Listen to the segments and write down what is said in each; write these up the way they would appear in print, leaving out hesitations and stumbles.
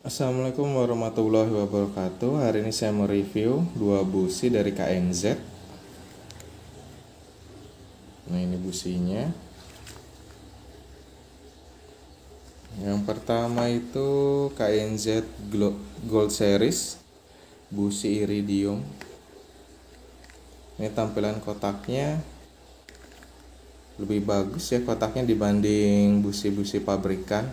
Assalamualaikum warahmatullahi wabarakatuh. Hari ini saya mau review dua busi dari KNZ. Nah, ini businya. Yang pertama itu KNZ Gold Series busi iridium. Ini tampilan kotaknya lebih bagus ya, kotaknya dibanding busi-busi pabrikan,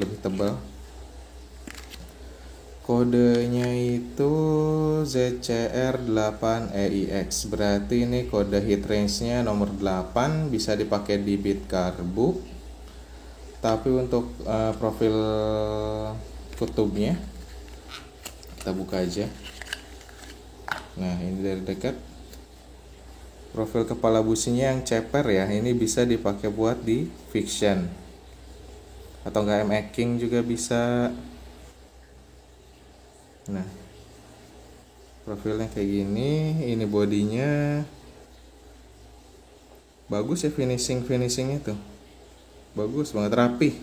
lebih tebal. Kodenya itu ZCR8EIX. Berarti ini kode heat range-nya nomor 8, bisa dipakai di bit karbu. Tapi untuk profil kutubnya kita buka aja. Nah, ini dari dekat. Profil kepala businya yang ceper ya. Ini bisa dipakai buat di fiction. Atau enggak M-King juga bisa. Nah, profilnya kayak gini. Ini bodinya bagus ya, finishingnya tuh bagus banget, rapi.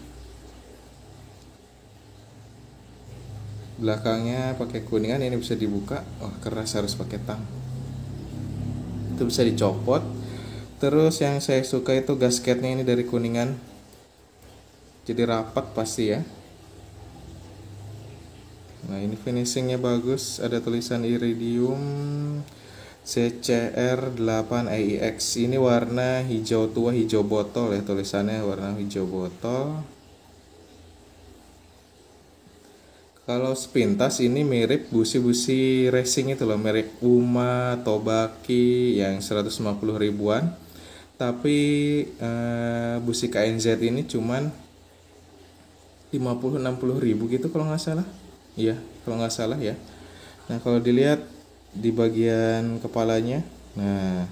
Belakangnya pakai kuningan, ini bisa dibuka. Oh, keras, harus pakai tang. Itu bisa dicopot. Terus yang saya suka itu gasketnya ini dari kuningan, jadi rapat pasti ya. Nah, ini finishingnya bagus, ada tulisan iridium ZCR8EIX. Ini warna hijau tua, hijau botol ya, tulisannya warna hijau botol. Kalau sepintas ini mirip busi-busi racing itu loh, merek Uma, Tobaki yang 150 ribuan. Tapi busi KNZ ini cuman 50-60 ribu gitu kalau nggak salah. Iya, kalau nggak salah ya. Nah, kalau dilihat di bagian kepalanya, nah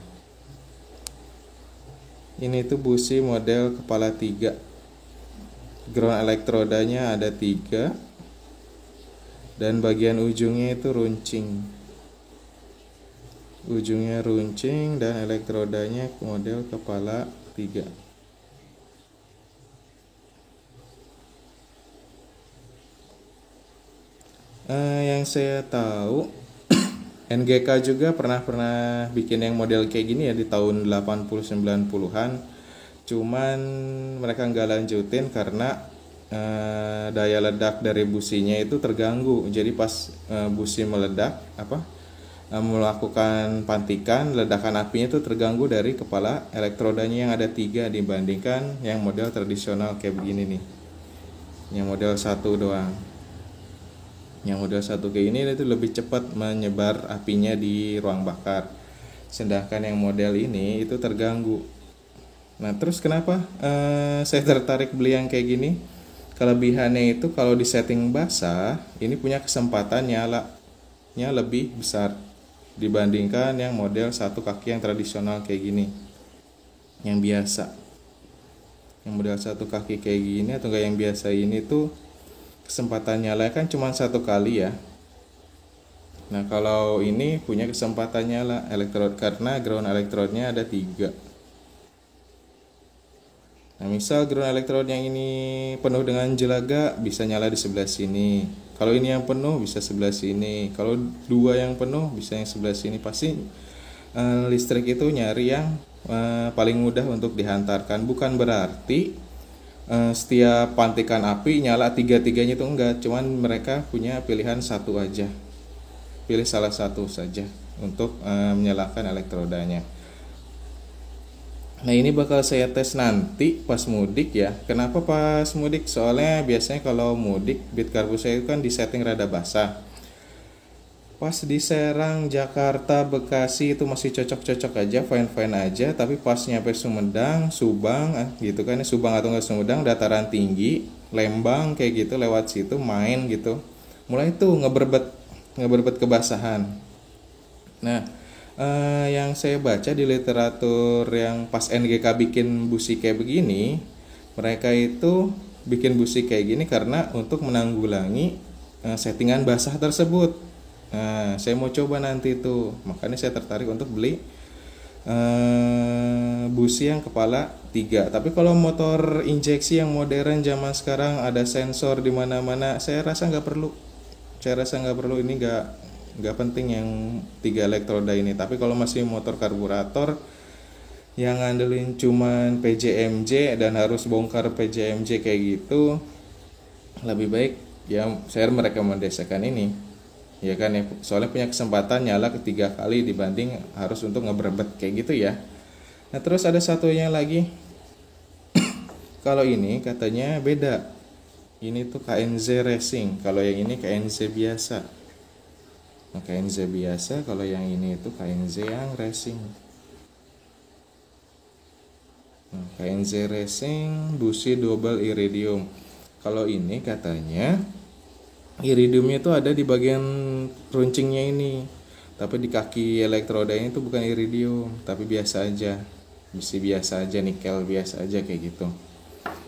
ini tuh busi model kepala 3. Ground elektrodanya ada 3. Dan bagian ujungnya itu runcing. Ujungnya runcing dan elektrodanya model kepala 3. Yang saya tahu NGK juga pernah bikin yang model kayak gini ya di tahun 80-90-an. Cuman mereka nggak lanjutin karena daya ledak dari businya itu terganggu. Jadi pas busi meledak melakukan pantikan, ledakan apinya itu terganggu dari kepala elektrodanya yang ada 3 dibandingkan yang model tradisional kayak begini nih, yang model 1 doang. Yang model 1 kayak ini itu lebih cepat menyebar apinya di ruang bakar, sedangkan yang model ini itu terganggu. Nah, terus kenapa saya tertarik beli yang kayak gini? Kelebihannya itu kalau di setting basah, ini punya kesempatan nyalanya lebih besar dibandingkan yang model 1 kaki yang tradisional kayak gini, yang biasa. Yang model 1 kaki kayak gini atau enggak yang biasa ini tuh kesempatan nyala kan cuma 1 kali ya. Nah, kalau ini punya kesempatan nyala elektrod karena ground elektrodnya ada 3. Nah, misal ground elektrod yang ini penuh dengan jelaga, bisa nyala di sebelah sini. Kalau ini yang penuh bisa sebelah sini. Kalau 2 yang penuh bisa yang sebelah sini. Pasti listrik itu nyari yang paling mudah untuk dihantarkan. Bukan berarti setiap pantikan api nyala 3-3-nya itu enggak. Cuman mereka punya pilihan 1 aja. Pilih salah 1 saja untuk menyalakan elektrodanya. Nah, ini bakal saya tes nanti pas mudik ya. Kenapa pas mudik? Soalnya biasanya kalau mudik bit karbu saya itu kan di setting rada basah. Pas di Serang, Jakarta, Bekasi itu masih cocok-cocok aja, fine-fine aja. Tapi pas nyampe Sumedang, Subang gitu kan ya, Subang atau enggak Sumedang, dataran tinggi, Lembang kayak gitu, lewat situ main gitu, mulai tuh ngeberbet kebasahan. Nah, yang saya baca di literatur yang pas NGK bikin busi kayak begini, mereka itu bikin busi kayak gini karena untuk menanggulangi settingan basah tersebut. Nah, saya mau coba nanti tuh, makanya saya tertarik untuk beli busi yang kepala 3. Tapi kalau motor injeksi yang modern zaman sekarang ada sensor di mana-mana, saya rasa nggak perlu. Ini nggak penting yang 3 elektroda ini. Tapi kalau masih motor karburator yang ngandelin cuman PJMJ dan harus bongkar PJMJ kayak gitu, lebih baik ya saya merekomendasikan ini. Ya kan ya, soalnya punya kesempatan nyala ketiga kali dibanding harus untuk ngebrebet kayak gitu ya. Nah, terus ada satunya lagi. Kalau ini katanya beda. Ini tuh KNZ Racing, kalau yang ini KNZ biasa. Nah, KNZ biasa, kalau yang ini itu KNZ yang racing. Nah, KNZ Racing busi double iridium. Kalau ini katanya iridiumnya itu ada di bagian runcingnya ini. Tapi di kaki elektroda ini tuh bukan iridium, tapi biasa aja. Besi biasa aja, nikel biasa aja kayak gitu.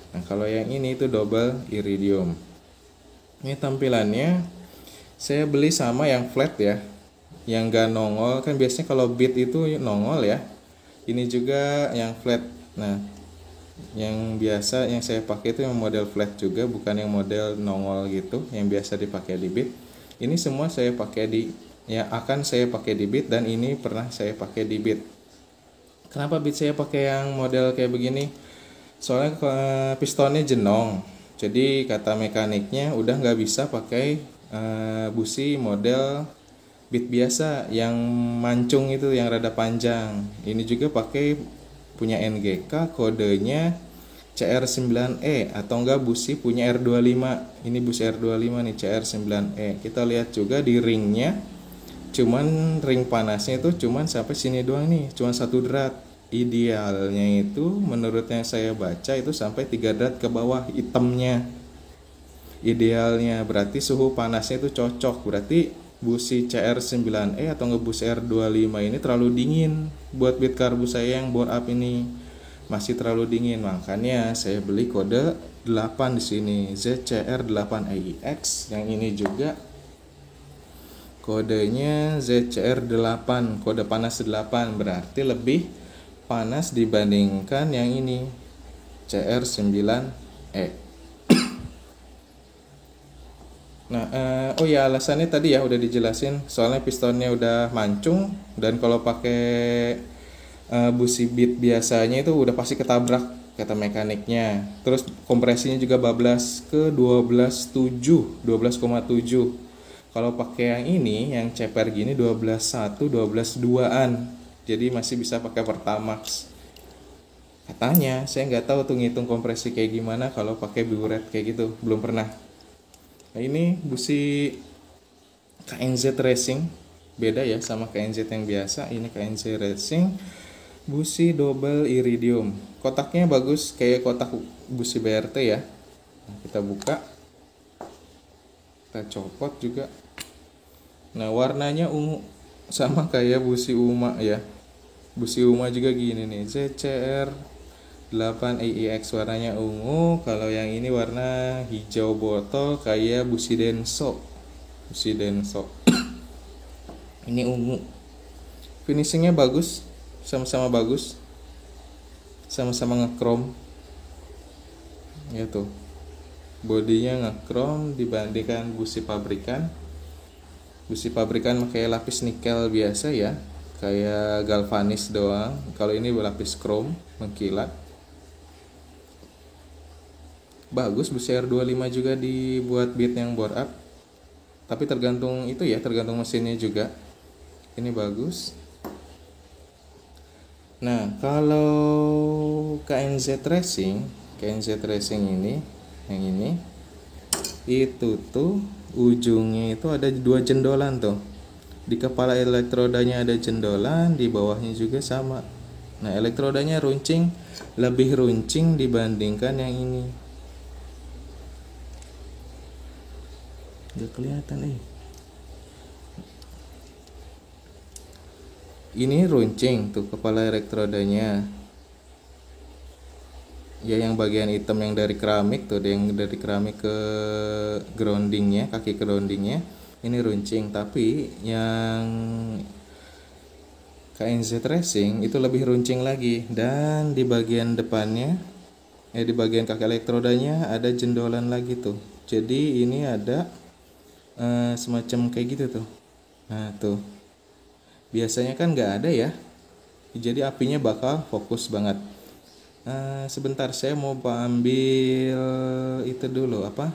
Nah, kalau yang ini itu double iridium. Ini tampilannya saya beli sama yang flat ya. Yang gak nongol, kan biasanya kalau beat itu nongol ya. Ini juga yang flat. Nah, yang biasa yang saya pakai itu yang model flat juga, bukan yang model nongol gitu yang biasa dipakai di beat. Ini semua saya pakai akan saya pakai di beat, dan ini pernah saya pakai di beat. Kenapa beat saya pakai yang model kayak begini? Soalnya pistonnya jenong, jadi kata mekaniknya udah nggak bisa pakai busi model beat biasa yang mancung itu, yang rada panjang. Ini juga pakai punya NGK, kodenya CR9E, atau enggak busi punya R25. Ini busi R25 nih, CR9E. Kita lihat juga di ringnya, cuman ring panasnya itu cuman sampai sini doang nih, cuman 1 drat. Idealnya itu menurut yang saya baca itu sampai 3 drat ke bawah hitamnya. Idealnya berarti suhu panasnya itu cocok. Berarti busi CR9E atau ngebus R25 ini terlalu dingin buat beat karbu saya yang bore up ini. Masih terlalu dingin, makanya saya beli kode 8 di sini, ZCR8AIX. Yang ini juga kodenya ZCR8, kode panas 8, berarti lebih panas dibandingkan yang ini CR9E. Nah, oh ya, alasannya tadi ya udah dijelasin, soalnya pistonnya udah mancung, dan kalau pakai busi beat biasanya itu udah pasti ketabrak kata mekaniknya. Terus kompresinya juga bablas ke 12,7. Kalau pakai yang ini, yang ceper gini 12,1, 12,2an. Jadi masih bisa pakai Pertamax. Katanya, saya nggak tahu tuh ngitung kompresi kayak gimana kalau pakai biuret kayak gitu, belum pernah. Nah, ini busi KNZ Racing, beda ya sama KNZ yang biasa. Ini KNZ Racing busi double iridium. Kotaknya bagus kayak kotak busi BRT ya. Nah, kita buka, kita copot juga. Nah, warnanya ungu sama kayak busi UMA ya. Busi UMA juga gini nih, ZCR8AIX, warnanya ungu. Kalau yang ini warna hijau botol kayak busi Denso. Ini ungu. Finishingnya bagus, sama-sama bagus, sama-sama ngekrom ya tuh. Bodinya ngekrom dibandingkan busi pabrikan. Busi pabrikan pakai lapis nikel biasa ya, kayak galvanis doang. Kalau ini berlapis krom mengkilat. Bagus busi R25 juga dibuat beat yang bore up. Tapi tergantung itu ya, tergantung mesinnya juga. Ini bagus. Nah, kalau KNZ Racing ini, yang ini itu tuh ujungnya itu ada 2 jendolan tuh. Di kepala elektrodanya ada jendolan, di bawahnya juga sama. Nah, elektrodanya lebih runcing dibandingkan yang ini. Gak kelihatan Ini runcing tuh kepala elektrodanya. Ya, yang bagian hitam yang dari keramik tuh, yang dari keramik ke groundingnya, kaki groundingnya ini runcing. Tapi yang KNZ Racing itu lebih runcing lagi, dan di bagian depannya di bagian kaki elektrodanya ada jendolan lagi tuh. Jadi ini ada semacam kayak gitu tuh. Nah tuh, biasanya kan nggak ada ya, jadi apinya bakal fokus banget. Sebentar, saya mau ambil itu dulu apa,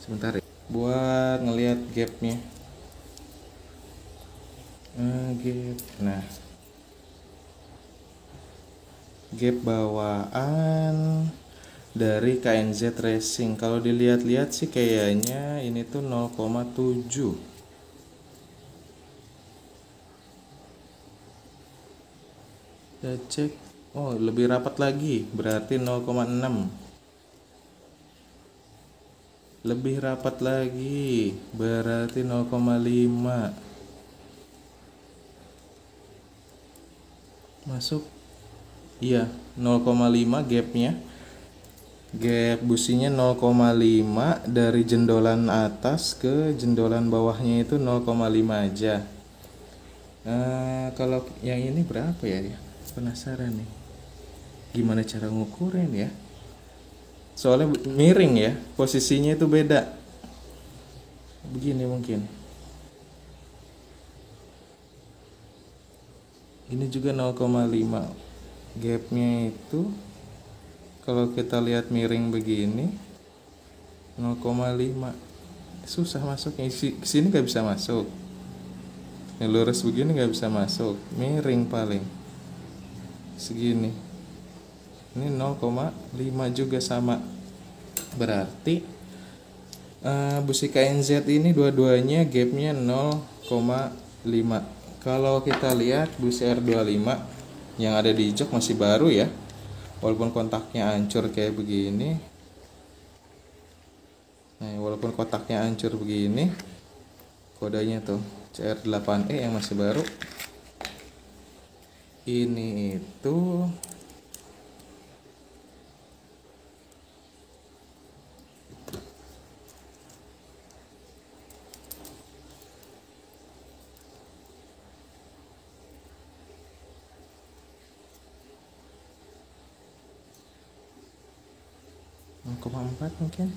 sebentar ya, buat ngelihat gapnya. Gap, nah gap bawaan dari KNZ Racing kalau dilihat-lihat sih kayaknya ini tuh 0,7. Kita cek, oh lebih rapat lagi, berarti 0,6. Lebih rapat lagi, berarti 0,5. Masuk, iya 0,5 gapnya. Gap businya 0,5, dari jendolan atas ke jendolan bawahnya itu 0,5 aja. Kalau yang ini berapa ya? Penasaran nih, gimana cara ngukurin ya? Soalnya miring ya, posisinya itu beda. Begini mungkin. Ini juga 0,5. Gapnya itu kalau kita lihat miring begini 0,5. Susah masuknya, sini nggak bisa masuk. Yang lurus begini nggak bisa masuk, miring paling segini. Ini 0,5 juga sama. Berarti busi KNZ ini dua-duanya gapnya 0,5. Kalau kita lihat busi R25 yang ada di jok masih baru ya, walaupun kontaknya hancur kayak begini. Nah, walaupun kotaknya hancur begini, kodenya tuh CR8E yang masih baru. Ini itu empat mungkin,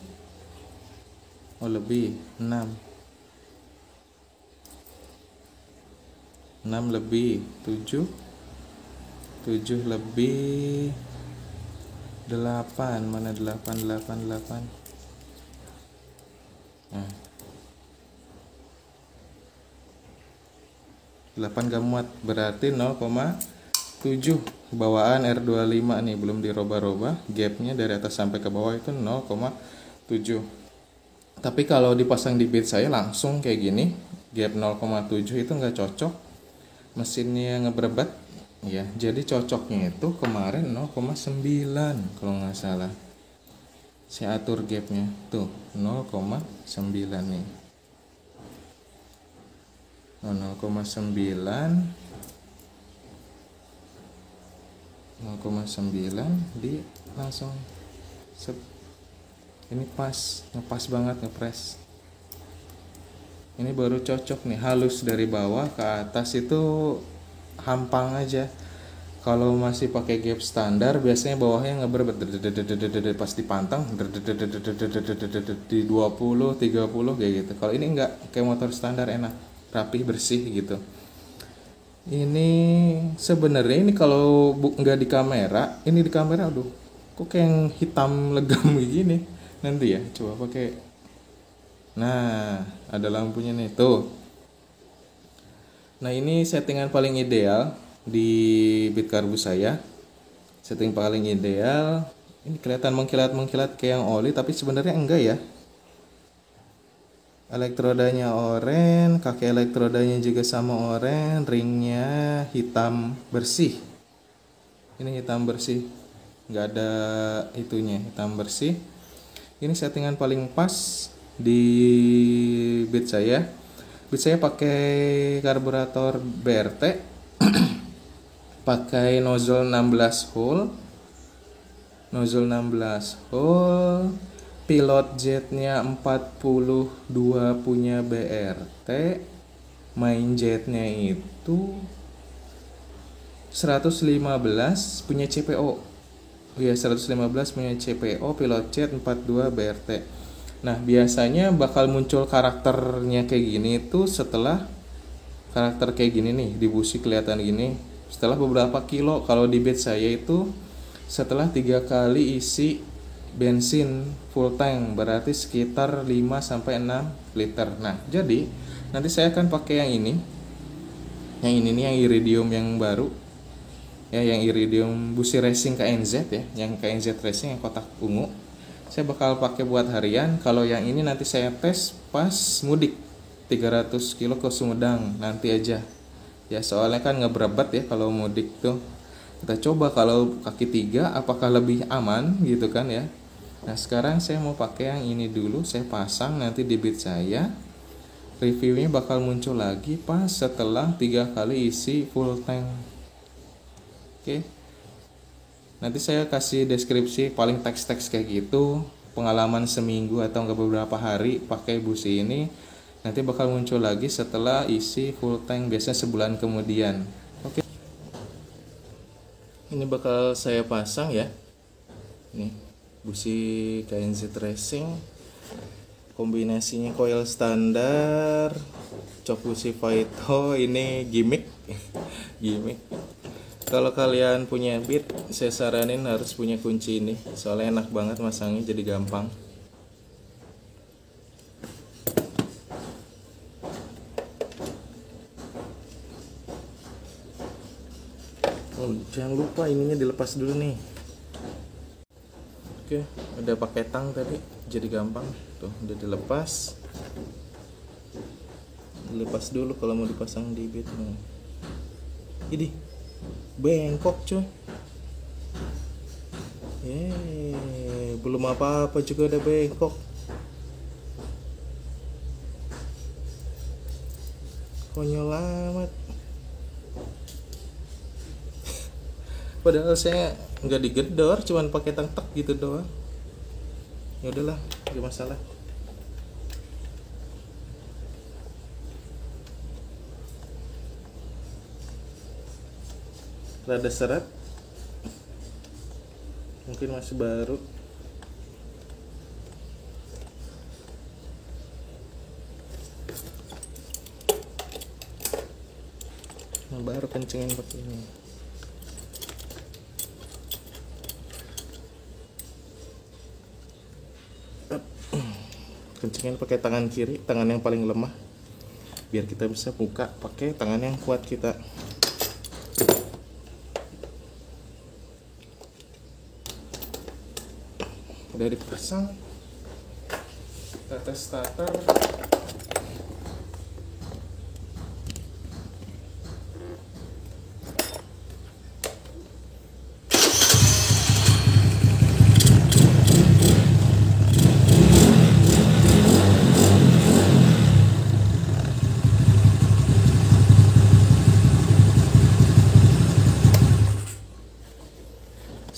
oh lebih 6 lebih 7 lebih 8, mana 8. Nah, 8 gak muat, berarti 0,7. Bawaan R25 nih belum dirubah-rubah, gapnya dari atas sampai ke bawah itu 0,7. Tapi kalau dipasang di beat saya langsung kayak gini, gap 0,7 itu nggak cocok, mesinnya ngebrebat ya. Jadi cocoknya itu kemarin 0,9 kalau nggak salah. Saya atur gapnya tuh 0,9 nih. 0,9 di langsung ini pas, ngepas banget, ngepres. Ini baru cocok nih, halus dari bawah ke atas itu hampang aja. Kalau masih pakai gap standar biasanya bawahnya ngeberbet pas dipantang di 20 30 kayak gitu. Kalau ini enggak, kayak motor standar enak, rapi, bersih gitu. Ini sebenarnya ini kalau nggak di kamera, ini di kamera aduh kok kayak yang hitam legam begini. Nanti ya coba pakai, nah ada lampunya nih tuh. Nah ini settingan paling ideal di beat karbu saya. Setting paling ideal, ini kelihatan mengkilat kayak yang oli, tapi sebenarnya enggak ya. Elektrodanya oranye, kaki elektrodanya juga sama oranye, ringnya hitam bersih. Ini hitam bersih, nggak ada itunya, hitam bersih. Ini settingan paling pas di beat saya. Beat saya pakai karburator BRT, pakai nozzle 16 hole, pilot jetnya 42 punya BRT, main jetnya itu 115 punya CPO. Ya, 115 punya CPO, pilot jet 42 BRT. Nah, biasanya bakal muncul karakternya kayak gini itu setelah karakter kayak gini nih, di busi kelihatan gini. Setelah beberapa kilo, kalau di bed saya itu setelah 3 kali isi bensin full tank, berarti sekitar 5-6 liter. Nah, jadi nanti saya akan pakai yang ini. Yang ini nih, yang iridium yang baru. Ya, yang iridium busi racing KNZ ya, yang KNZ racing yang kotak ungu. Saya bakal pakai buat harian. Kalau yang ini nanti saya tes pas mudik 300 kilo ke Sumedang nanti aja. Ya, soalnya kan ngebrebat ya kalau mudik tuh. Kita coba kalau kaki 3 apakah lebih aman gitu kan ya. Nah, sekarang saya mau pakai yang ini dulu, saya pasang nanti di bed saya. Reviewnya bakal muncul lagi pas setelah 3 kali isi full tank. Oke. Nanti saya kasih deskripsi paling teks-teks kayak gitu, pengalaman seminggu atau enggak beberapa hari pakai busi ini. Nanti bakal muncul lagi setelah isi full tank, biasanya sebulan kemudian. Oke. Ini bakal saya pasang ya. Nih, busi KNZ Racing, kombinasinya coil standar, cok busi Faito, ini gimmick. Gimmick. Kalau kalian punya beat, saya saranin harus punya kunci ini, soalnya enak banget masangnya, jadi gampang. Jangan lupa ininya dilepas dulu nih. Oke, udah pakai tang tadi, jadi gampang. Tuh, udah dilepas. Dilepas dulu kalau mau dipasang di beat. Ini bengkok cuy. Belum apa-apa juga udah bengkok. Konyol amat. Padahal saya nggak digedor, cuman pakai tang tek gitu doang. Ya udahlah, nggak masalah. Rada seret, mungkin masih baru. Baru kencengin pakai ini. Kencengin pakai tangan kiri, tangan yang paling lemah, biar kita bisa buka pakai tangan yang kuat kita. Udah dipasang, kita tes starter.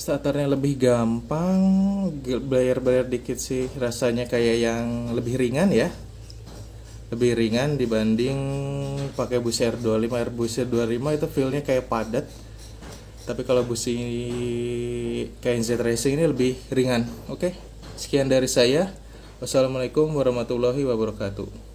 Starternya lebih gampang, bayar-bayar dikit sih, rasanya kayak yang lebih ringan ya. Lebih ringan dibanding pakai busi R25. Busi R25 itu feelnya kayak padat. Tapi kalau busi KNZ Racing ini lebih ringan. Oke, sekian dari saya. Wassalamualaikum warahmatullahi wabarakatuh.